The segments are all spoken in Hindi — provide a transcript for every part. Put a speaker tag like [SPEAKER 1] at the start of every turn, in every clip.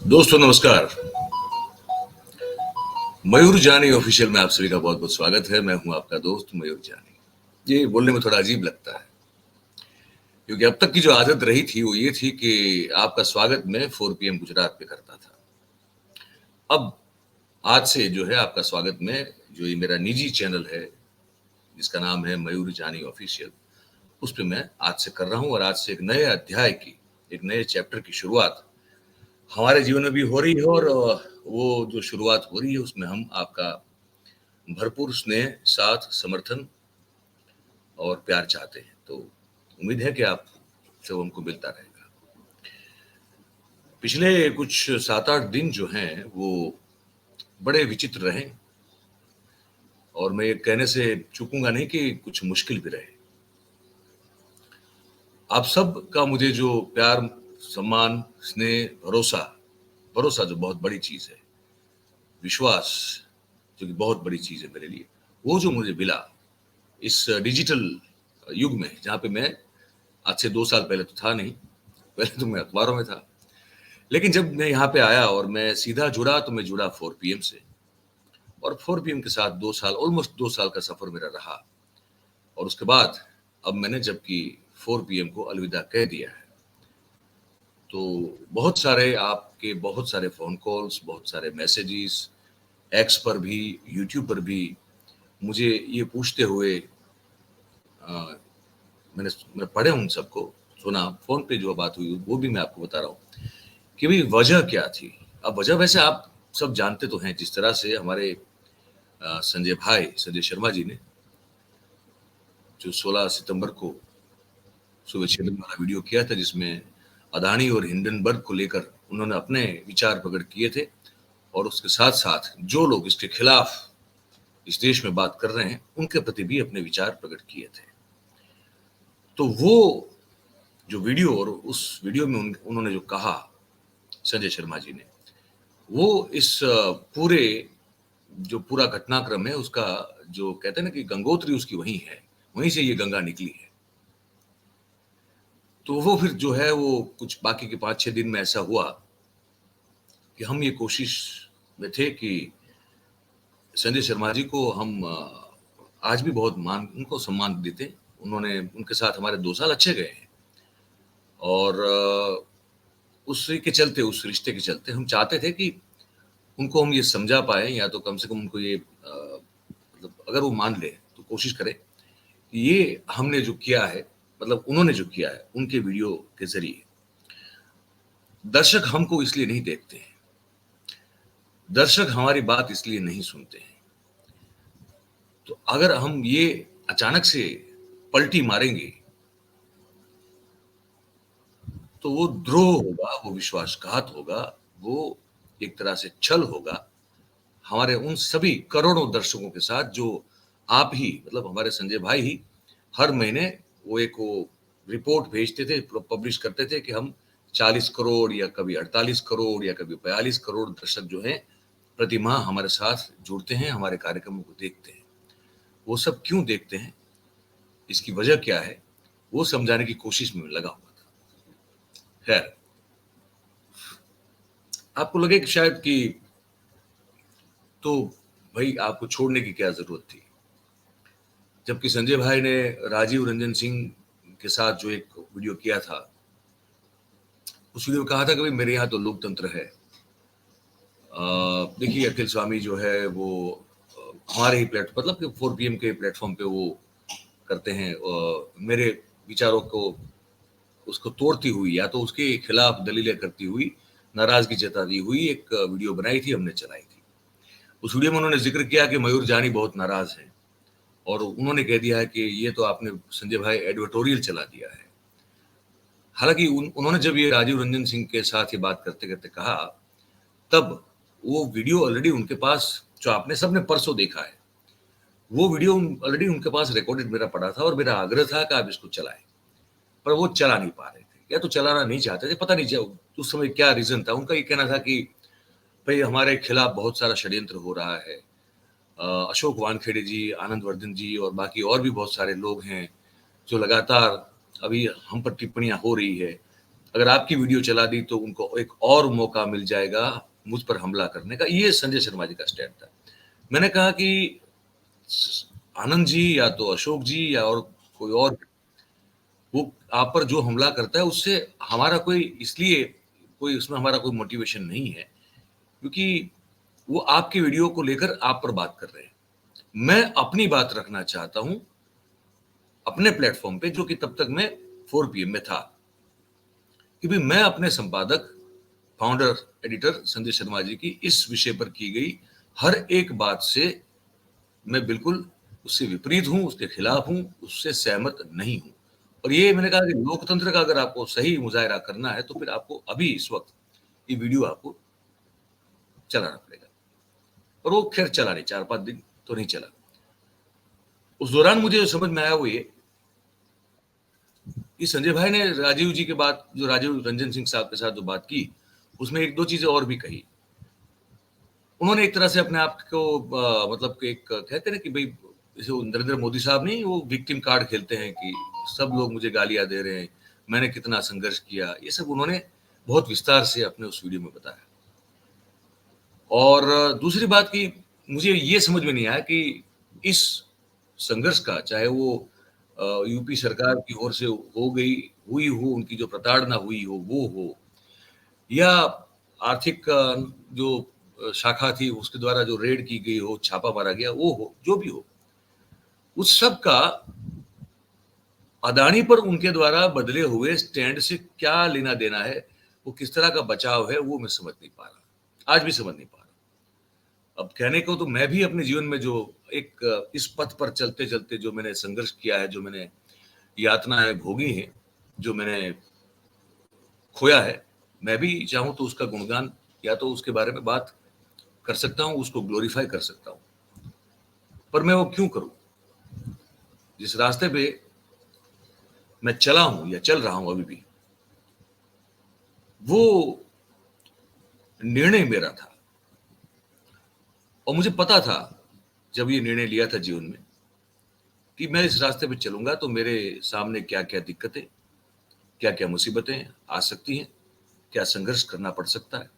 [SPEAKER 1] दोस्तों नमस्कार। मयूर जानी ऑफिशियल में आप सभी का बहुत बहुत स्वागत है। मैं हूं आपका दोस्त मयूर जानी। ये बोलने में थोड़ा अजीब लगता है क्योंकि अब तक की जो आदत रही थी वो ये थी कि आपका स्वागत मैं 4 PM गुजरात पे करता था। अब आज से जो है आपका स्वागत में जो ये मेरा निजी चैनल है जिसका नाम है मयूर जानी ऑफिशियल, उस पे मैं आज से कर रहा हूं और आज से एक नए अध्याय की, एक नए चैप्टर की शुरुआत हमारे जीवन में भी हो रही है और वो जो शुरुआत हो रही है उसमें हम आपका भरपूर स्नेह, साथ, समर्थन और प्यार चाहते हैं। तो उम्मीद है कि आप सब हमको मिलता रहेगा। पिछले कुछ 7-8 दिन जो हैं वो बड़े विचित्र रहे और मैं ये कहने से चूकूंगा नहीं कि कुछ मुश्किल भी रहे। आप सब का मुझे जो प्यार, सम्मान, स्नेह, भरोसा भरोसा जो बहुत बड़ी चीज है, विश्वास जो कि बहुत बड़ी चीज है मेरे लिए, वो जो मुझे मिला इस डिजिटल युग में, जहाँ पे मैं आज से 2 साल पहले तो था नहीं, पहले तो मैं अखबारों में था। लेकिन जब मैं यहाँ पे आया और मैं सीधा जुड़ा तो मैं जुड़ा 4 PM से और 4 PM के साथ 2 साल, ऑलमोस्ट 2 साल का सफर मेरा रहा और उसके बाद अब मैंने जबकि 4 PM को अलविदा कह दिया है। तो बहुत सारे फ़ोन कॉल्स, बहुत सारे मैसेजेस, एक्स पर भी, यूट्यूब पर भी मुझे ये पूछते हुए अ, मैंने पढ़े उन सबको, सुना, फ़ोन पे जो बात हुई वो भी मैं आपको बता रहा हूँ कि भई वजह क्या थी? अब वजह वैसे आप सब जानते तो हैं, जिस तरह से हमारे संजय शर्मा जी ने जो 16 सितंबर को सुबह 6 बजे वाला वीडियो किया था जिसमें अदानी और हिंडनबर्ग को लेकर उन्होंने अपने विचार प्रकट किए थे और उसके साथ-साथ जो लोग इसके खिलाफ इस देश में बात कर रहे हैं, उनके प्रति भी अपने विचार प्रकट किए थे। तो वो जो वीडियो और उस वीडियो में उन्होंने जो कहा संजय शर्मा जी ने, वो इस पूरे जो पूरा घटनाक्रम है उसका जो कहते हैं ना कि गंगोत्री उसकी वहीं है, वहीं से ये गंगा निकली है। तो वो फिर जो है वो कुछ बाकी के 5-6 दिन में ऐसा हुआ कि हम ये कोशिश में थे कि संजय शर्मा जी को हम आज भी बहुत उनको सम्मान देते हैं। उन्होंने उनके साथ हमारे 2 साल अच्छे गए हैं और उसी के चलते, उस रिश्ते के चलते हम चाहते थे कि उनको हम ये समझा पाएँ या तो कम से कम उनको ये मतलब अगर वो मान लें तो कोशिश करें कि ये हमने जो किया है, मतलब उन्होंने जो किया है, उनके वीडियो के ज़रिए दर्शक हमको इसलिए नहीं देखते हैं, दर्शक हमारी बात इसलिए नहीं सुनते हैं। तो अगर हम ये अचानक से पलटी मारेंगे, तो वो द्रोह होगा, वो विश्वासघात होगा, वो एक तरह से छल होगा हमारे उन सभी करोड़ों दर्शकों के साथ जो आप ही मतलब हमारे संजय भाई ही हर महीने वो रिपोर्ट भेजते थे, पब्लिश करते थे कि हम 40 करोड़ या कभी 48 करोड़ या कभी 42 करोड़ दर्शक जो हैं प्रति माह हमारे साथ जुड़ते हैं, हमारे कार्यक्रमों को देखते हैं। वो सब क्यों देखते हैं, इसकी वजह क्या है, वो समझाने की कोशिश में लगा हुआ था। खैर, आपको लगे कि शायद कि तो भाई आपको छोड़ने की क्या जरूरत थी, जबकि संजय भाई ने राजीव रंजन सिंह के साथ जो एक वीडियो किया था, उस वीडियो में कहा था कि भाई मेरे यहाँ तो लोकतंत्र है। देखिए अखिल स्वामी जो है वो हमारे ही प्लेटफॉर्म मतलब कि 4 PM के प्लेटफॉर्म पे वो करते हैं, मेरे विचारों को उसको तोड़ती हुई या तो उसके खिलाफ दलीलें करती हुई, नाराजगी जताती हुई एक वीडियो बनाई थी, हमने चलाई थी। उस वीडियो में उन्होंने जिक्र किया कि मयूर जानी बहुत नाराज है और उन्होंने कह दिया है कि ये तो आपने संजय भाई एडिटोरियल चला दिया है। हालांकि उन्होंने जब ये राजीव रंजन सिंह के साथ ये बात करते करते कहा, तब वो वीडियो ऑलरेडी उनके पास, जो आपने सबने परसों देखा है, वो वीडियो ऑलरेडी उनके पास रिकॉर्डेड मेरा पड़ा था और मेरा आग्रह था कि आप इसको चलाएं, पर वो चला नहीं पा रहे थे या तो चलाना नहीं चाहते थे, पता नहीं उस समय क्या रीजन था। उनका ये कहना था कि भाई हमारे खिलाफ बहुत सारा षड्यंत्र हो रहा है, अशोक वानखेड़े जी, आनंद वर्धन जी और बाकी और भी बहुत सारे लोग हैं जो लगातार अभी हम पर टिप्पणियां हो रही है। अगर आपकी वीडियो चला दी तो उनको एक और मौका मिल जाएगा मुझ पर हमला करने का। ये संजय शर्मा जी का स्टैंड था। मैंने कहा कि आनंद जी या तो अशोक जी या और कोई और, वो आप पर जो हमला करता है उससे हमारा कोई, इसलिए कोई उसमें हमारा कोई मोटिवेशन नहीं है, क्योंकि वो आपकी वीडियो को लेकर आप पर बात कर रहे हैं। मैं अपनी बात रखना चाहता हूं अपने प्लेटफॉर्म पे, जो कि तब तक मैं 4 PM में था, कि भाई मैं अपने संपादक, फाउंडर, एडिटर संजय शर्मा जी की इस विषय पर की गई हर एक बात से मैं बिल्कुल उससे विपरीत हूं, उसके खिलाफ हूं, उससे सहमत नहीं हूं। और ये मैंने कहा कि लोकतंत्र का अगर आपको सही मुजाहिरा करना है तो फिर आपको अभी इस वक्त ये वीडियो आपको चलाना पड़ेगा। और वो खैर चला नहीं, 4-5 दिन तो नहीं चला। उस दौरान मुझे जो समझ में आया वो ये कि संजय भाई ने राजीव जी के बात, जो राजीव रंजन सिंह साहब के साथ जो बात की, उसमें 1-2 चीजें और भी कही। उन्होंने एक तरह से अपने आप को मतलब कि एक कहते हैं ना कि भाई, जैसे नरेंद्र मोदी साहब नहीं, वो विक्टिम कार्ड खेलते हैं कि सब लोग मुझे गालियां दे रहे हैं, मैंने कितना संघर्ष किया, ये सब उन्होंने बहुत विस्तार से अपने उस वीडियो में बताया। और दूसरी बात की मुझे ये समझ में नहीं आया कि इस संघर्ष का, चाहे वो यूपी सरकार की ओर से हुई हो, उनकी जो प्रताड़ना हुई हो वो हो, या आर्थिक जो शाखा थी उसके द्वारा जो रेड की गई हो, छापा मारा गया वो हो, जो भी हो, उस सब का अदानी पर उनके द्वारा बदले हुए स्टैंड से क्या लेना देना है, वो किस तरह का बचाव है, वो मैं समझ नहीं पा रहा, आज भी समझ नहीं पा रहा। अब कहने को तो मैं भी अपने जीवन में जो एक इस पथ पर चलते चलते जो मैंने संघर्ष किया है, जो मैंने यातनाएं भोगी हैं, जो मैंने खोया है, मैं भी चाहूं तो उसका गुणगान या तो उसके बारे में बात कर सकता हूं, उसको ग्लोरीफाई कर सकता हूं। पर मैं वो क्यों करूं? जिस रास्ते पे मैं चला हूं या चल रहा हूं अभी भी, वो निर्णय मेरा था। और मुझे पता था जब ये निर्णय लिया था जीवन में कि मैं इस रास्ते पे चलूंगा तो मेरे सामने क्या क्या दिक्कतें, क्या क्या मुसीबतें आ सकती हैं, क्या संघर्ष करना पड़ सकता है।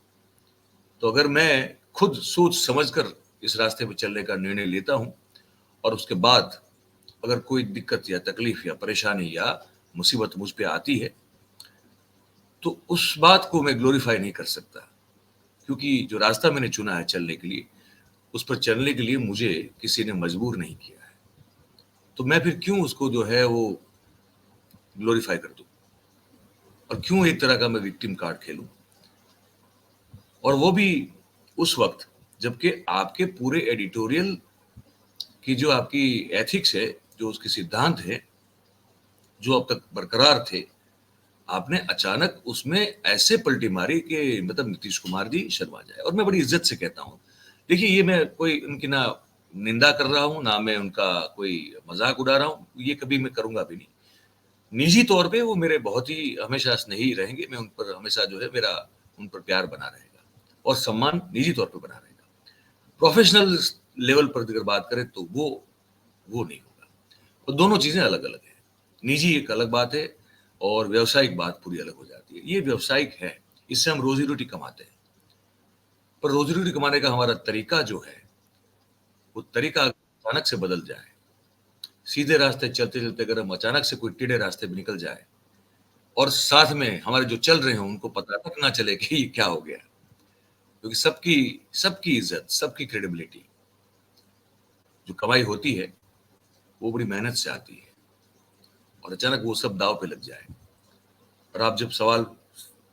[SPEAKER 1] तो अगर मैं खुद सोच समझकर इस रास्ते पे चलने का निर्णय लेता हूं और उसके बाद अगर कोई दिक्कत या तकलीफ या परेशानी या मुसीबत मुझ पे आती है, तो उस बात को मैं ग्लोरीफाई नहीं कर सकता, क्योंकि जो रास्ता मैंने चुना है चलने के लिए, उस पर चलने के लिए मुझे किसी ने मजबूर नहीं किया है। तो मैं फिर क्यों उसको जो है वो ग्लोरीफाई कर दूं, और क्यों एक तरह का मैं विक्टिम कार्ड खेलूं, और वो भी उस वक्त जबकि आपके पूरे एडिटोरियल की जो आपकी एथिक्स है, जो उसके सिद्धांत है, जो अब तक बरकरार थे, आपने अचानक उसमें ऐसे पलटी मारी कि मतलब नीतीश कुमार जी शर्मा जाए। और मैं बड़ी इज्जत से कहता हूँ, देखिए ये मैं कोई उनकी ना निंदा कर रहा हूँ, ना मैं उनका कोई मजाक उड़ा रहा हूँ, ये कभी मैं करूंगा भी नहीं। निजी तौर पे वो मेरे बहुत ही हमेशा स्नेही रहेंगे, मैं उन पर हमेशा जो है मेरा उन पर प्यार बना रहेगा और सम्मान निजी तौर पे बना रहेगा। प्रोफेशनल लेवल पर अगर बात करें तो वो नहीं होगा। और दोनों चीजें अलग अलग है। निजी एक अलग बात है और व्यवसायिक बात पूरी अलग हो जाती है। ये व्यवसायिक है, इससे हम रोजी रोटी कमाते हैं, पर रोजी रोटी कमाने का हमारा तरीका जो है, वो तरीका अचानक से बदल जाए, सीधे रास्ते चलते चलते अगर हम अचानक से कोई टेढ़े रास्ते पे निकल जाए और साथ में हमारे जो चल रहे हैं उनको पता तक ना चले कि ये क्या हो गया, क्योंकि सबकी सबकी इज्जत, सबकी क्रेडिबिलिटी जो कमाई होती है वो बड़ी मेहनत से आती है, और अचानक वो सब दाव पे लग जाए और आप जब सवाल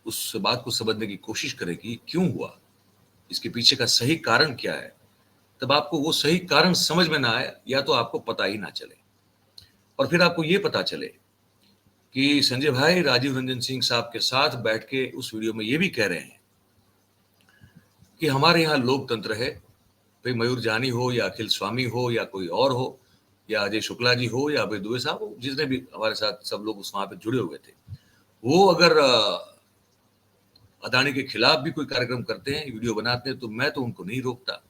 [SPEAKER 1] उस बात को समझने की कोशिश करें कि क्यों हुआ, इसके पीछे का सही कारण क्या है, तब आपको वो सही कारण समझ में ना आए या तो आपको पता ही ना चले। और फिर आपको ये पता चले कि संजय भाई राजीव रंजन सिंह साहब के साथ बैठ के उस वीडियो में ये भी कह रहे हैं कि हमारे यहाँ लोकतंत्र है। भाई मयूर जानी हो या अखिल स्वामी हो या कोई और हो या अजय शुक्ला जी हो या अभय दुबे साहब हो, जितने भी हमारे साथ सब लोग उस वहां पे जुड़े हुए थे, वो अगर अदानी के खिलाफ भी कोई कार्यक्रम करते हैं, वीडियो बनाते हैं, तो मैं तो उनको नहीं रोकता।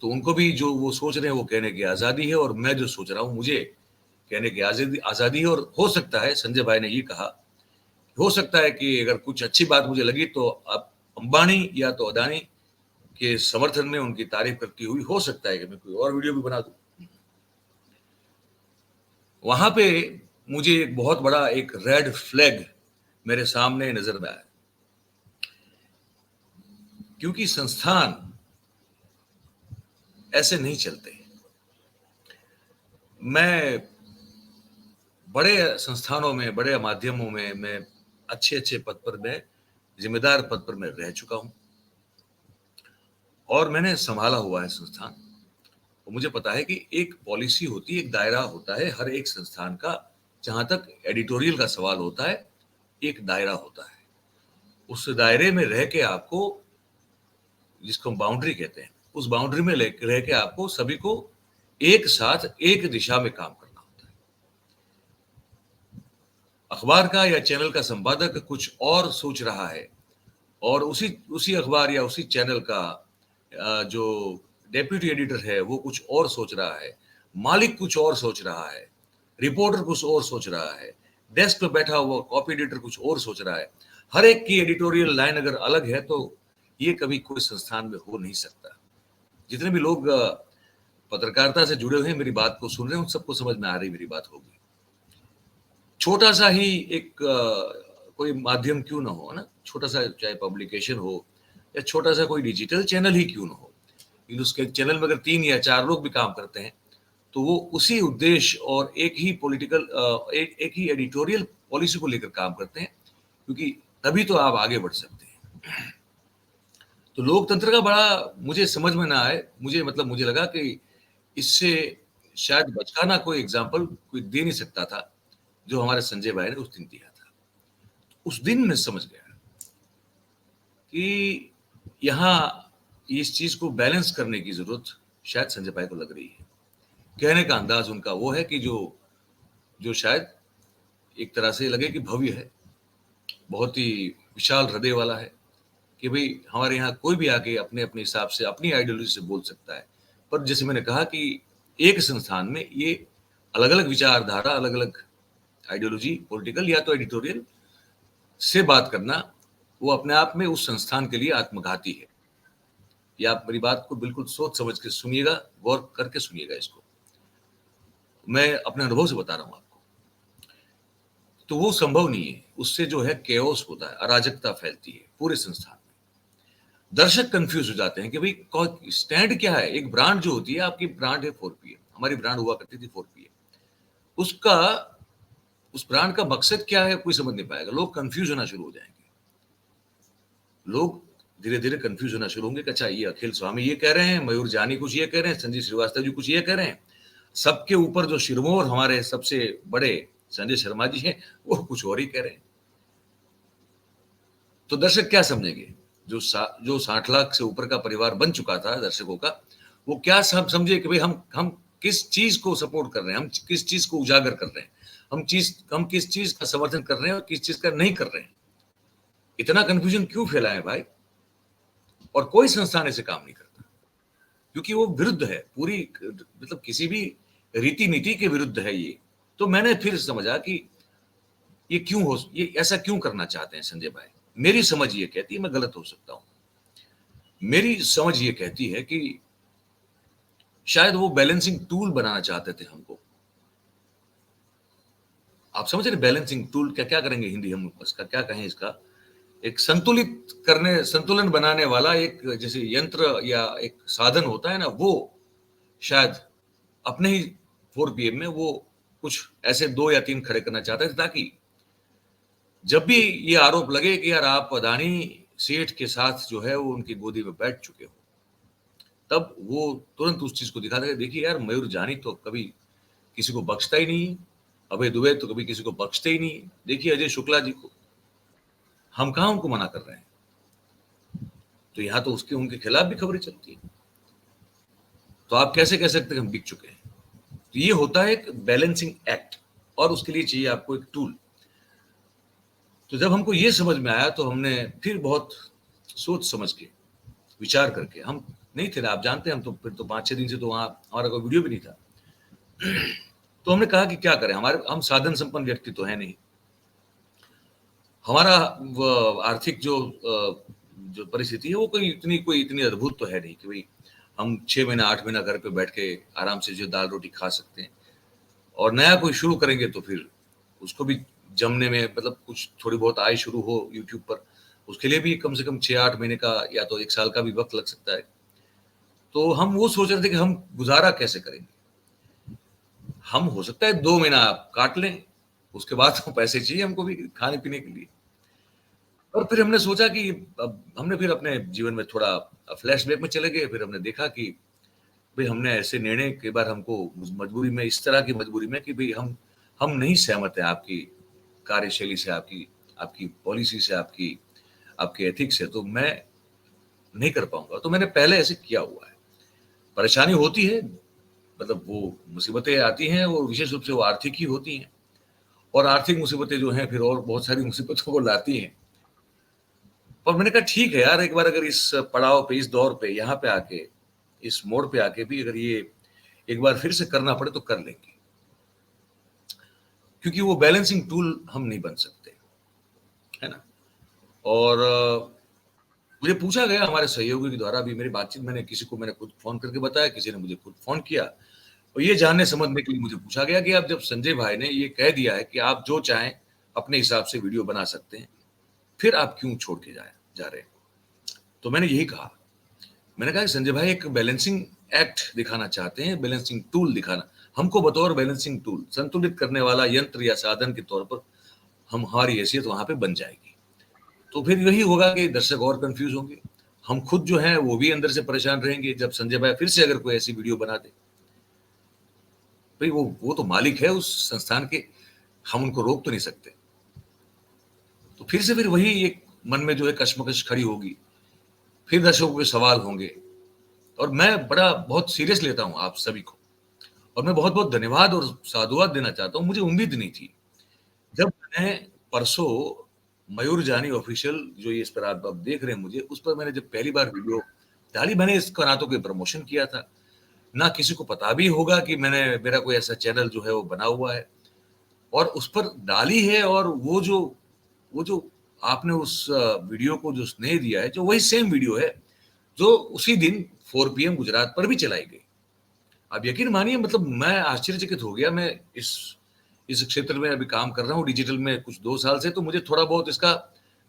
[SPEAKER 1] तो उनको भी जो वो सोच रहे हैं वो कहने की आजादी है, और मैं जो सोच रहा हूँ मुझे कहने की आजादी आजादी है। और हो सकता है संजय भाई ने ये कहा हो सकता है कि अगर कुछ अच्छी बात मुझे लगी तो अब अंबानी या तो अदानी के समर्थन में उनकी तारीफ करती हुई हो सकता है कि मैं कोई और वीडियो भी बना दूं। वहां पे मुझे एक बहुत बड़ा एक रेड फ्लैग मेरे सामने नजर में आया, क्योंकि संस्थान ऐसे नहीं चलते। मैं बड़े संस्थानों में, बड़े माध्यमों में मैं अच्छे अच्छे पद पर, मैं जिम्मेदार पद पर मैं रह चुका हूं और मैंने संभाला हुआ है संस्थान। तो मुझे पता है कि एक पॉलिसी होती है, एक दायरा होता है हर एक संस्थान का। जहां तक एडिटोरियल का सवाल होता है, एक दायरा होता है। उस दायरे में रह के आपको, जिसको हम बाउंड्री कहते हैं, उस बाउंड्री में रह के आपको सभी को एक साथ एक दिशा में काम करना होता है। अखबार का या चैनल का संपादक कुछ और सोच रहा है और उसी उसी अखबार या उसी चैनल का जो डेप्यूटी एडिटर है वो कुछ और सोच रहा है, मालिक कुछ और सोच रहा है, रिपोर्टर कुछ और सोच रहा है, डेस्क पे बैठा हुआ कॉपी एडिटर कुछ और सोच रहा है। हर एक की एडिटोरियल लाइन अगर अलग है तो ये कभी कोई संस्थान में हो नहीं सकता। जितने भी लोग पत्रकारिता से जुड़े हुए हैं, मेरी बात को सुन रहे हैं, उन सबको समझ में आ रही मेरी बात होगी। छोटा सा ही एक कोई माध्यम क्यों ना हो ना, छोटा सा चाहे पब्लिकेशन हो या छोटा सा कोई डिजिटल चैनल ही क्यों ना हो, लेकिन उसके चैनल में अगर 3 या 4 लोग भी काम करते हैं तो वो उसी उद्देश्य और एक ही पॉलिटिकल एक ही एडिटोरियल पॉलिसी को लेकर काम करते हैं, क्योंकि तभी तो आप आगे बढ़ सकते हैं। तो लोकतंत्र का बड़ा मुझे समझ में ना आए, मुझे लगा कि इससे शायद बचकाना कोई एग्जाम्पल कोई दे नहीं सकता था जो हमारे संजय भाई ने उस दिन दिया था। उस दिन मैं समझ गया कि यहाँ इस चीज को बैलेंस करने की जरूरत शायद संजय भाई को लग रही है। कहने का अंदाज उनका वो है कि जो जो शायद एक तरह से लगे कि भव्य है, बहुत ही विशाल हृदय वाला है, कि भाई हमारे यहाँ कोई भी आके अपने अपने हिसाब से अपनी आइडियोलॉजी से बोल सकता है। पर जैसे मैंने कहा कि एक संस्थान में ये अलग अलग विचारधारा, अलग अलग आइडियोलॉजी, पॉलिटिकल या तो एडिटोरियल से बात करना, वो अपने आप में उस संस्थान के लिए आत्मघाती है। या आप मेरी बात को बिल्कुल सोच समझ के सुनिएगा, गौर करके सुनिएगा इसको, मैं अपने अनुभव से बता रहा हूं आपको। तो वो संभव नहीं है, उससे जो है केओस होता है, अराजकता फैलती है पूरे संस्थान में। दर्शक कंफ्यूज हो जाते हैं कि भाई स्टैंड क्या है। एक ब्रांड जो होती है, आपकी ब्रांड है 4PM, हमारी ब्रांड हुआ करती थी 4PM, उसका उस ब्रांड का मकसद क्या है कोई समझ नहीं पाएगा। लोग कंफ्यूज होना शुरू हो जाएंगे, लोग धीरे धीरे कंफ्यूज होना शुरू होंगे कि अच्छा ये अखिल स्वामी ये कह रहे हैं, मयूर जानी कुछ ये कह रहे हैं, संजीव श्रीवास्तव जी कुछ ये कह रहे हैं, सबके ऊपर जो शिरमोर हमारे सबसे बड़े संजय शर्मा जी हैं वो कुछ और ही कह रहे हैं। तो दर्शक क्या समझेंगे? जो 60 लाख से ऊपर का परिवार बन चुका था दर्शकों का, वो क्या समझे कि भाई हम किस चीज को सपोर्ट कर रहे हैं, हम किस चीज को उजागर कर रहे हैं, हम किस चीज का समर्थन कर रहे हैं और किस चीज का नहीं कर रहे हैं। इतना कंफ्यूजन क्यों फैला है भाई? और कोई संस्थान ऐसे काम नहीं करता, क्योंकि वो विरुद्ध है पूरी, मतलब किसी भी रीति नीति के विरुद्ध है ये। तो मैंने फिर समझा कि ये ऐसा क्यों करना चाहते हैं संजय भाई। मेरी समझ ये कहती है, मैं गलत हो सकता हूं, मेरी समझ ये कहती है कि शायद वो बैलेंसिंग टूल बनाना चाहते थे हमको। आप समझ रहे बैलेंसिंग टूल क्या क्या करेंगे हिंदी, हम इसका क्या कहें, इसका एक संतुलन बनाने वाला एक जैसे यंत्र या एक साधन होता है ना, वो शायद अपने ही 4PM में वो कुछ ऐसे 2 या 3 खड़े करना चाहते थे, ताकि जब भी ये आरोप लगे कि यार आप अदानी सेठ के साथ जो है वो उनकी गोदी में बैठ चुके हो, तब वो तुरंत उस चीज को दिखा दे। देखिए यार, मयूर जानी तो कभी किसी को बख्शता ही नहीं है, अभय दुबे तो कभी किसी को बख्शते ही नहीं है, देखिए अजय शुक्ला जी को, हम कहाँ उनको मना कर रहे हैं। तो यहाँ तो उसके उनके खिलाफ भी खबरें चलती है, तो आप कैसे कह सकते हैं हम बिक चुके हैं? तो ये होता है एक बैलेंसिंग एक्ट, और उसके लिए चाहिए आपको एक टूल। तो जब हमको ये समझ में आया तो हमने फिर बहुत सोच समझ के, विचार करके, हम नहीं थे ना, आप जानते हैं, हम तो फिर तो 5-6 दिन से तो वहां हमारा कोई वीडियो भी नहीं था। तो हमने कहा कि क्या करें, हम साधन संपन्न व्यक्ति तो है नहीं, हमारा आर्थिक जो परिस्थिति है वो कोई इतनी अद्भुत तो है नहीं कि भाई हम 6 महीना 8 महीना घर पे बैठ के आराम से जो दाल रोटी खा सकते हैं, और नया कोई शुरू करेंगे तो फिर उसको भी जमने में मतलब कुछ थोड़ी बहुत आय शुरू हो यूट्यूब पर, उसके लिए भी कम से कम 6-8 महीने का या तो 1 साल का भी वक्त लग सकता है। तो हम वो सोच रहे थे कि हम गुजारा कैसे करेंगे। हम हो सकता है 2 महीना आप काट लें, उसके बाद तो पैसे चाहिए हमको भी खाने पीने के लिए। और फिर हमने सोचा कि अब हमने फिर अपने जीवन में थोड़ा फ्लैशबैक में चले गए। फिर हमने देखा कि भाई हमने ऐसे निर्णय कई बार हमको मजबूरी में, इस तरह की मजबूरी में कि भाई हम नहीं सहमत है आपकी कार्यशैली से, आपकी आपकी पॉलिसी से, आपकी आपके एथिक्स से, तो मैं नहीं कर पाऊंगा। तो मैंने पहले ऐसे किया हुआ है। परेशानी होती है, मतलब वो मुसीबतें आती हैं, वो विशेष रूप से वो आर्थिक ही होती हैं, और आर्थिक मुसीबतें जो हैं फिर और बहुत सारी मुसीबतों को लाती हैं। और मैंने कहा ठीक है यार, एक बार अगर इस पड़ाव पे, इस दौर पे, यहाँ पे आके, इस मोड़ पे आके भी अगर ये एक बार फिर से करना पड़े तो कर लेंगे, क्योंकि वो बैलेंसिंग टूल हम नहीं बन सकते, है ना। और मुझे पूछा गया हमारे सहयोगी के द्वारा भी, मेरी बातचीत, मैंने किसी को मैंने खुद फोन करके बताया, किसी ने मुझे खुद फोन किया, और ये जानने समझने के लिए मुझे पूछा गया कि आप, जब संजय भाई ने ये कह दिया है कि आप जो चाहें अपने हिसाब से वीडियो बना सकते हैं, फिर आप क्यों छोड़ के जा रहे हैं। तो मैंने यही कहा, मैंने कहा कि संजय भाई एक बैलेंसिंग एक्ट दिखाना चाहते हैं, बैलेंसिंग टूल दिखाना, हमको बतौर बैलेंसिंग टूल, संतुलित करने वाला यंत्र या साधन के तौर पर हम, हमारी हैसियत वहां पे बन जाएगी। तो फिर यही होगा कि दर्शक और कंफ्यूज होंगे, हम खुद जो है वो भी अंदर से परेशान रहेंगे जब संजय भाई फिर से अगर कोई ऐसी वीडियो बना दे। भाई वो तो मालिक है उस संस्थान के, हम उनको रोक तो नहीं सकते। तो फिर वही एक मन में जो है कश्मकश खड़ी होगी, फिर दर्शकों के सवाल होंगे। और मैं बड़ा बहुत सीरियस लेता हूं आप सभी को, और मैं बहुत बहुत धन्यवाद और साधुवाद देना चाहता हूं। मुझे उम्मीद नहीं थी, जब मैंने परसों मयूर जानी ऑफिशियल, जो ये इस पर आप देख रहे हैं मुझे, उस पर मैंने जब पहली बार वीडियो डाली, मैंने इसका ना तो कोई प्रमोशन किया था, ना किसी को पता भी होगा कि मैंने, मेरा कोई ऐसा चैनल जो है वो बना हुआ है, और उस पर डाली है। और वो जो आपने उस वीडियो को जो स्नेह दिया है, जो वही सेम वीडियो है जो उसी दिन 4 PM गुजरात पर भी चलाई गई। आप यकीन मानिए, मतलब मैं आश्चर्यचकित हो गया। मैं इस क्षेत्र में अभी काम कर रहा हूँ डिजिटल में कुछ 2 साल से, तो मुझे थोड़ा बहुत इसका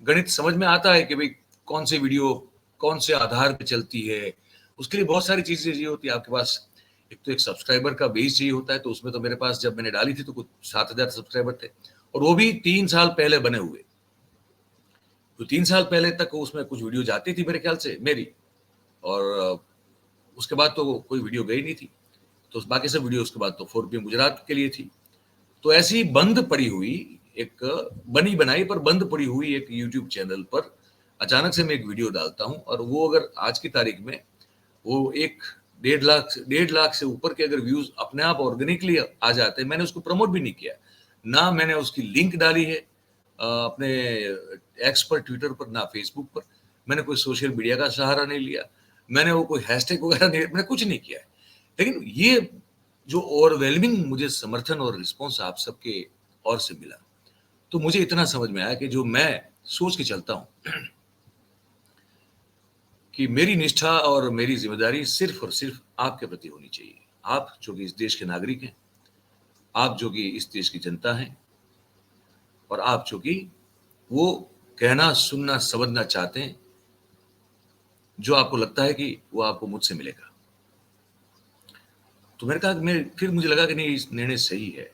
[SPEAKER 1] गणित समझ में आता है कि भाई कौन सी वीडियो कौन से आधार पे चलती है। उसके लिए बहुत सारी चीजें चाहिए होती है आपके पास। एक तो एक सब्सक्राइबर का बेस चाहिए होता है, तो उसमें तो मेरे पास जब मैंने डाली थी तो कुछ 7,000 सब्सक्राइबर थे, और वो भी 3 साल पहले बने हुए। तो 3 साल पहले तक उसमें कुछ वीडियो जाती थी मेरे ख्याल से मेरी, और उसके बाद तो कोई वीडियो गई नहीं थी। तो बाकी सब वीडियो उसके बाद तो 4 PM गुजरात के लिए थी। तो ऐसी बंद पड़ी हुई एक, बनी बनाई पर बंद पड़ी हुई एक यूट्यूब चैनल पर अचानक से मैं एक वीडियो डालता हूं, और वो अगर आज की तारीख में वो एक 1.5 लाख से ऊपर के अगर व्यूज अपने आप ऑर्गेनिकली आ जाते हैं। मैंने उसको प्रमोट भी नहीं किया, ना मैंने उसकी लिंक डाली है अपने एक्स पर, ट्विटर पर, ना फेसबुक पर। मैंने कोई सोशल मीडिया का सहारा नहीं लिया, मैंने वो कोई हैशटैग वगैरह नहीं, मैंने कुछ नहीं किया है। लेकिन ये जो ओवरवेलमिंग मुझे समर्थन और रिस्पॉन्स आप सबके ओर से मिला, तो मुझे इतना समझ में आया कि जो मैं सोच के चलता हूं कि मेरी निष्ठा और मेरी जिम्मेदारी सिर्फ और सिर्फ आपके प्रति होनी चाहिए। आप जो कि इस देश के नागरिक हैं, आप जो कि इस देश की जनता हैं, और आप जो कि वो कहना, सुनना, समझना चाहते हैं जो आपको लगता है कि वो आपको मुझसे मिलेगा। तो मैंने कहा कि मैं, फिर मुझे लगा कि नहीं, इस निर्णय सही है,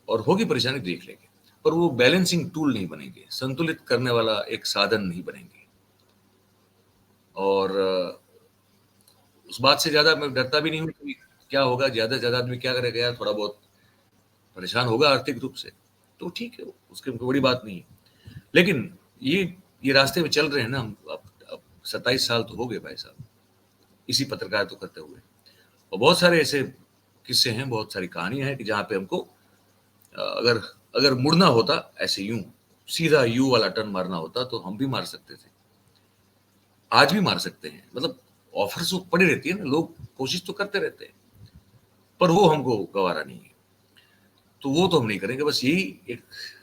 [SPEAKER 1] और होगी परेशानी देख लेंगे, पर वो बैलेंसिंग टूल नहीं बनेंगे, संतुलित करने वाला एक साधन नहीं बनेंगे। और उस बात से ज्यादा मैं डरता भी नहीं हूँ कि क्या होगा, ज्यादा से ज्यादा आदमी क्या करेगा यार, थोड़ा बहुत परेशान होगा आर्थिक रूप से, तो ठीक है, उसके कोई बड़ी बात नहीं है। लेकिन ये रास्ते में चल रहे हैं ना हम, अब 27 साल तो हो गए भाई साहब इसी पत्रकार तो करते हुए, और बहुत सारे ऐसे किस्से हैं, बहुत सारी कहानियां हैं कि जहाँ पे हमको अगर अगर मुड़ना होता, ऐसे यूं सीधा यू वाला टर्न मारना होता, तो हम भी मार सकते थे, आज भी मार सकते हैं। मतलब ऑफर्स तो पड़ी रहती है ना, लोग कोशिश तो करते रहते हैं, पर वो हमको गवारा नहीं है, तो वो तो हम नहीं करेंगे। बस यही एक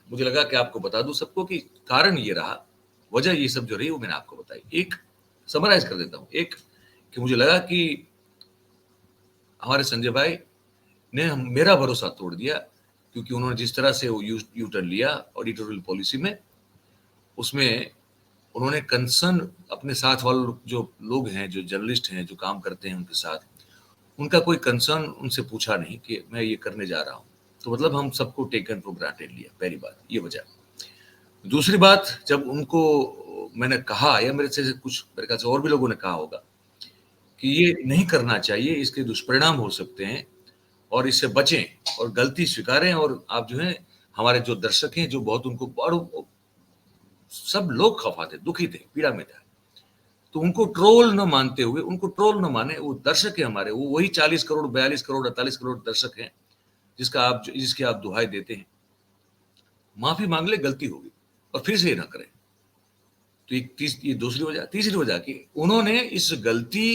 [SPEAKER 1] मुझे लगा कि आपको बता दूं सबको कि कारण ये रहा, वजह ये सब जो रही वो मैंने आपको बताई। एक समराइज कर देता हूँ। एक कि मुझे लगा कि हमारे संजय भाई ने मेरा भरोसा तोड़ दिया, क्योंकि उन्होंने जिस तरह से वो यू टर्न लिया एडिटोरियल पॉलिसी में, उसमें उन्होंने कंसर्न अपने साथ वाले जो लोग हैं, जो जर्नलिस्ट हैं, जो काम करते हैं उनके साथ, उनका कोई कंसर्न उनसे पूछा नहीं कि मैं ये करने जा रहा हूँ। तो मतलब हम सबको टेकन फॉर ग्रांटेड लिया, पहली बात ये वजह। दूसरी बात, जब उनको मैंने कहा, या मेरे से कुछ, मेरे ख्याल से और भी लोगों ने कहा होगा कि ये नहीं करना चाहिए, इसके दुष्परिणाम हो सकते हैं और इससे बचें और गलती स्वीकारें, और आप जो है हमारे जो दर्शक हैं, जो बहुत उनको बड़ सब लोग खफा थे, दुखी थे, पीड़ा में थे, तो उनको ट्रोल न मानते हुए, उनको ट्रोल न माने, वो दर्शक है हमारे, वो वही 40 करोड़, 42 करोड़, 48 करोड़ दर्शक हैं जिसकी आप दुहाई देते हैं। माफी मांग ले, गलती होगी और फिर से ये ना करें। तो ये दूसरी वजह। तीसरी वजह की, उन्होंने इस गलती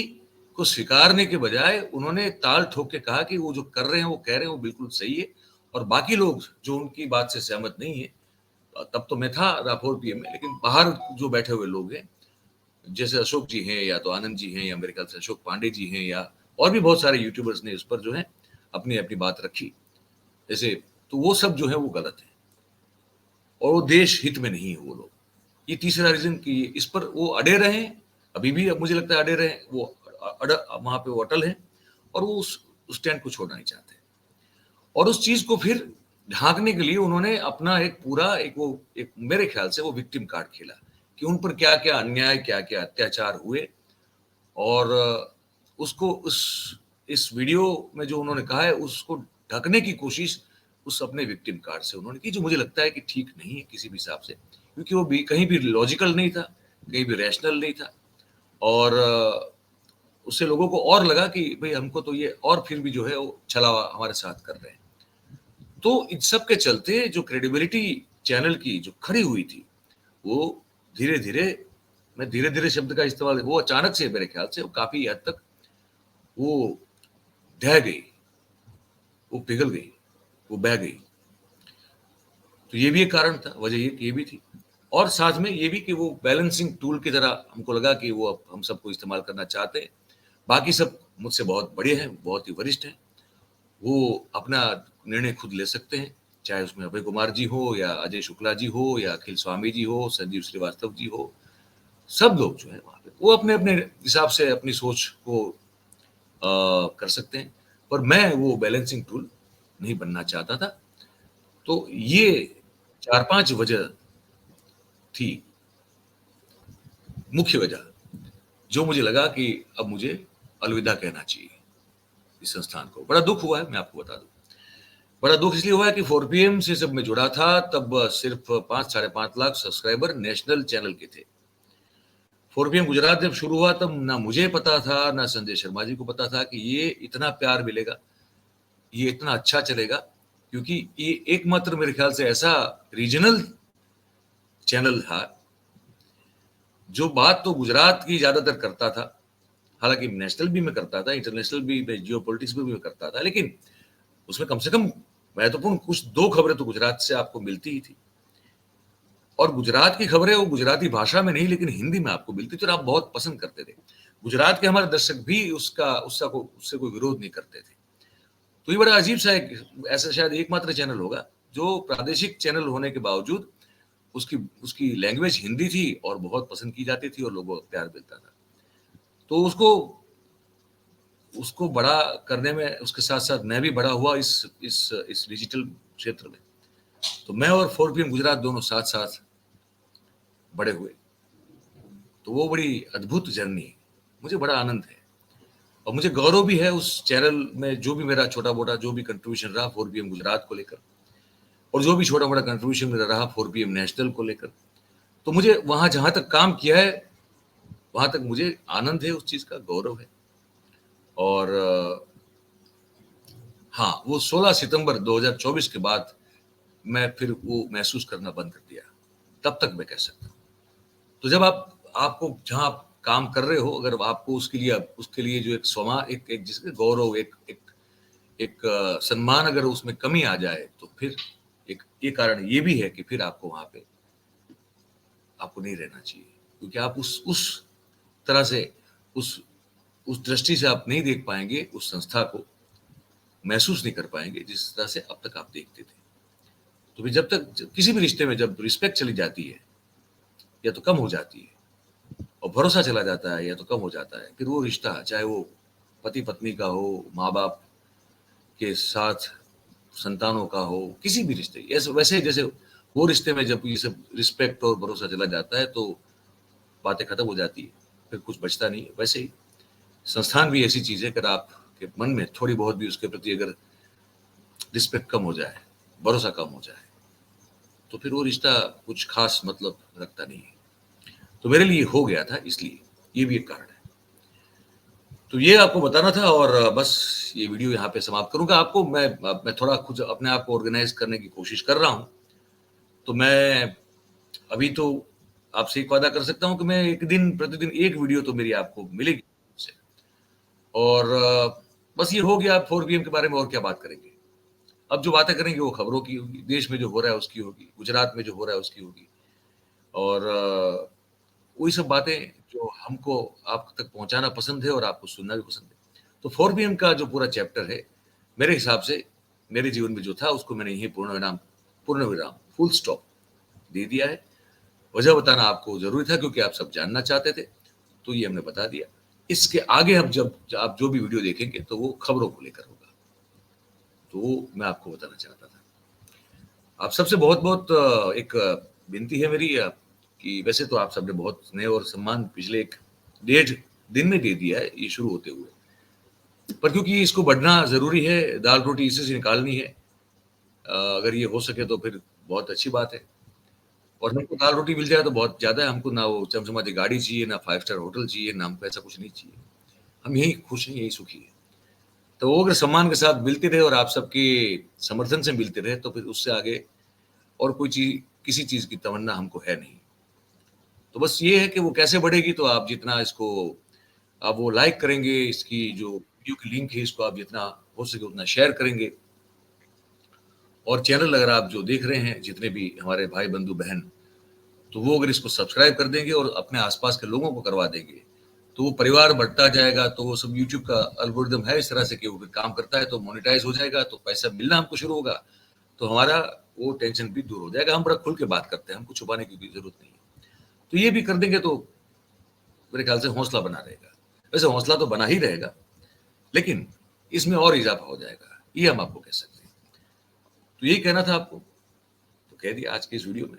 [SPEAKER 1] को स्वीकारने के बजाय उन्होंने ताल ठोक के कहा कि वो जो कर रहे हैं, वो कह रहे हैं, वो बिल्कुल सही है, और बाकी लोग जो उनकी बात से सहमत नहीं है, तब तो मैं था राठौर पीएम में, लेकिन बाहर जो बैठे हुए लोग हैं, जैसे अशोक जी हैं, या तो आनंद जी हैं, या मेरे ख्याल से अशोक पांडे जी हैं, या और भी बहुत सारे यूट्यूबर्स ने इस पर जो है अपनी अपनी बात रखी, जैसे, तो वो सब जो है वो गलत है और वो देश हित में नहीं है वो लोग। ये तीसरा रीजन कि इस पर वो अड़े रहे, अभी भी अब मुझे लगता है अड़े रहे, वो वहां पे वो अटल है, और वो उस स्टैंड को छोड़ना नहीं चाहते। और उस चीज को फिर ढांकने के लिए उन्होंने अपना एक पूरा एक मेरे ख्याल से वो विक्टिम कार्ड खेला कि उन पर क्या क्या अन्याय, क्या क्या अत्याचार हुए, और उसको इस वीडियो में जो उन्होंने कहा है उसको ढकने की कोशिश उस अपने विक्टिम कार्ड से उन्होंने की, जो मुझे लगता है कि ठीक नहीं है किसी भी हिसाब से, क्योंकि वो भी कहीं भी लॉजिकल नहीं था, कहीं भी रैशनल नहीं था, और उससे लोगों को और लगा कि भाई हमको तो ये, और फिर भी जो है वो छलावा हमारे साथ कर रहे हैं। तो इन सब के चलते जो क्रेडिबिलिटी चैनल की जो खड़ी हुई थी, वो धीरे धीरे, मैं धीरे धीरे शब्द का इस्तेमाल, वो अचानक से मेरे ख्याल से वो काफी हद तक वो ढह गई, वो पिघल गई, वो बह गई। तो ये भी एक कारण था, वजह ये भी थी, और साथ में ये भी कि वो बैलेंसिंग टूल की तरह हमको लगा कि वो अब हम सबको इस्तेमाल करना चाहते हैं। बाकी सब मुझसे बहुत बड़े हैं, बहुत ही वरिष्ठ हैं, वो अपना निर्णय खुद ले सकते हैं, चाहे उसमें अभय कुमार जी हो, या अजय शुक्ला जी हो, या अखिल स्वामी जी हो, संजीव श्रीवास्तव जी हो, सब लोग जो है वहां पे वो अपने अपने हिसाब से अपनी सोच को कर सकते हैं, पर मैं वो बैलेंसिंग टूल नहीं बनना चाहता था। तो ये 4-5 वजह थी, मुख्य वजह, जो मुझे लगा कि अब मुझे अलविदा कहना चाहिए इस संस्थान को। बड़ा दुख हुआ है, मैं आपको बता दूं, बड़ा दुख इसलिए हुआ है कि 4PM से जब मैं जुड़ा था, तब सिर्फ 5-5.5 लाख सब्सक्राइबर नेशनल चैनल के थे। 4PM गुजरात जब शुरू हुआ, तब ना मुझे पता था, ना संजय शर्मा जी को पता था कि ये इतना प्यार मिलेगा, ये इतना अच्छा चलेगा, क्योंकि ये एकमात्र मेरे ख्याल से ऐसा रीजनल चैनल था जो बात तो गुजरात की ज्यादातर करता था, हालांकि नेशनल भी मैं करता था, इंटरनेशनल भी, जियो पॉलिटिक्स भी मैं करता था, लेकिन उसमें कम से कम महत्वपूर्ण कुछ 2 खबरें तो गुजरात से आपको मिलती ही थी, और गुजरात की खबरें वो गुजराती भाषा में नहीं, लेकिन हिंदी में आपको मिलती थी, और आप बहुत पसंद करते थे। गुजरात के हमारे दर्शक भी उससे कोई विरोध नहीं करते थे। तो ये बड़ा अजीब सा एक, ऐसा शायद एकमात्र चैनल होगा जो प्रादेशिक चैनल होने के बावजूद उसकी उसकी लैंग्वेज हिंदी थी और बहुत पसंद की जाती थी और लोगों को प्यार मिलता था। तो उसको उसको बड़ा करने में, उसके साथ साथ मैं भी बड़ा हुआ इस डिजिटल क्षेत्र में। तो मैं और 4PM गुजरात दोनों साथ साथ बड़े हुए, तो वो बड़ी अद्भुत जर्नी है, मुझे बड़ा आनंद है, और मुझे गौरव भी है उस चैनल में जो भी मेरा छोटा मोटा जो भी कंट्रीब्यूशन रहा 4PM गुजरात को लेकर, और जो भी छोटा मोटा कंट्रीब्यूशन मेरा रहा 4PM नेशनल को लेकर। तो मुझे वहां जहां तक काम किया है, वहां तक मुझे आनंद है, उस चीज का गौरव है। और हाँ, वो 16 सितंबर 2024 के बाद मैं फिर वो महसूस करना बंद कर दिया, तब तक मैं कह सकता हूँ। तो जब आपको जहां आप काम कर रहे हो, अगर आपको उसके लिए जो एक जिसके गौरव, एक सम्मान, अगर उसमें कमी आ जाए, तो फिर एक कारण ये भी है कि फिर आपको वहां पे आपको नहीं रहना चाहिए, क्योंकि आप उस तरह से उस उस दृष्टि से आप नहीं देख पाएंगे, उस संस्था को महसूस नहीं कर पाएंगे जिस तरह से अब तक आप देखते थे। तो फिर जब तक किसी भी रिश्ते में जब रिस्पेक्ट चली जाती है या तो कम हो जाती है और भरोसा चला जाता है या तो कम हो जाता है, फिर वो रिश्ता चाहे वो पति पत्नी का हो, माँ बाप के साथ संतानों का हो, किसी भी रिश्ते, ऐसे वैसे जैसे वो रिश्ते में जब ये सब रिस्पेक्ट और भरोसा चला जाता है तो बातें खत्म हो जाती है, फिर कुछ बचता नहीं है। वैसे ही संस्थान भी ऐसी चीज है, अगर आपके मन में थोड़ी बहुत भी उसके प्रति अगर रिस्पेक्ट कम हो जाए, भरोसा कम हो जाए, तो फिर वो रिश्ता कुछ खास मतलब रखता नहीं है। तो मेरे लिए हो गया था, इसलिए ये भी एक कारण है। तो ये आपको बताना था और बस ये वीडियो यहाँ पे समाप्त करूंगा। आपको मैं थोड़ा खुद अपने आप को ऑर्गेनाइज करने की कोशिश कर रहा हूँ। तो मैं अभी तो आपसे एक वादा कर सकता हूँ कि मैं एक दिन प्रतिदिन एक वीडियो तो मेरी आपको मिलेगी से। और बस ये हो गया। 4PM के बारे में और क्या बात करेंगे। अब जो बातें करेंगे वो खबरों की होगी, देश में जो हो रहा है उसकी होगी, गुजरात में जो हो रहा है उसकी होगी, और वही सब बातें जो हमको आप तक पहुंचाना पसंद है और आपको सुनना भी पसंद है। तो 4PM का जो पूरा चैप्टर है, मेरे हिसाब से मेरे जीवन में जो था उसको मैंने यही पूर्ण विराम फुल स्टॉप दे दिया है। वजह बताना आपको जरूरी था क्योंकि आप सब जानना चाहते थे, तो ये हमने बता दिया। इसके आगे हम जब आप जो भी वीडियो देखेंगे तो वो खबरों को लेकर होगा, तो वो मैं आपको बताना चाहता था। आप सबसे बहुत बहुत एक विनती है मेरी, कि वैसे तो आप सबने बहुत स्नेह और सम्मान पिछले 1 दिन में दे दिया है ये शुरू होते हुए, पर क्योंकि इसको बढ़ना जरूरी है, दाल रोटी इसी से निकालनी है। अगर ये हो सके तो फिर बहुत अच्छी बात है, और हमको दाल रोटी मिल जाए तो बहुत ज्यादा है। हमको ना वो चमचमाती गाड़ी चाहिए, ना 5 स्टार होटल चाहिए, ना हमको ऐसा कुछ नहीं चाहिए। हम यही खुश हैं, यही सुखी है। तो वो अगर सम्मान के साथ मिलते रहे और आप सबके समर्थन से मिलते रहे तो फिर उससे आगे और कोई चीज, किसी चीज की तमन्ना हमको है नहीं। तो बस ये है कि वो कैसे बढ़ेगी, तो आप जितना इसको आप वो लाइक करेंगे, इसकी जो वीडियो की लिंक है इसको आप जितना हो सके उतना शेयर करेंगे, और चैनल अगर आप जो देख रहे हैं जितने भी हमारे भाई बंधु बहन, तो वो अगर इसको सब्सक्राइब कर देंगे और अपने आसपास के लोगों को करवा देंगे तो वो परिवार बढ़ता जाएगा। तो वो सब यूट्यूब का एल्गोरिदम है इस तरह से कि वो फिर काम करता है, तो मोनेटाइज हो जाएगा, तो पैसा मिलना हमको शुरू होगा, तो हमारा वो टेंशन भी दूर हो जाएगा। हम बड़ा खुल के बात करते हैं, हमको छुपाने की भी जरूरत नहीं है। तो ये भी कर देंगे तो मेरे ख्याल से हौसला बना रहेगा। वैसे हौसला तो बना ही रहेगा, लेकिन इसमें और इजाफा हो जाएगा, ये हम आपको कह सकते हैं। तो यही कहना था आपको, तो कह दिया आज के इस वीडियो में,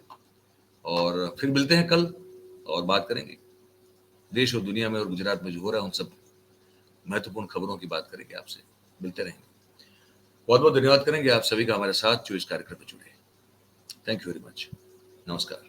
[SPEAKER 1] और फिर मिलते हैं कल और बात करेंगे देश और दुनिया में और गुजरात में जो हो रहा है उन सब महत्वपूर्ण खबरों की बात करेंगे आपसे, मिलते रहेंगे। बहुत बहुत धन्यवाद करेंगे आप सभी का हमारे साथ जो इस कार्यक्रम में जुड़े। Thank you very much. नमस्कार।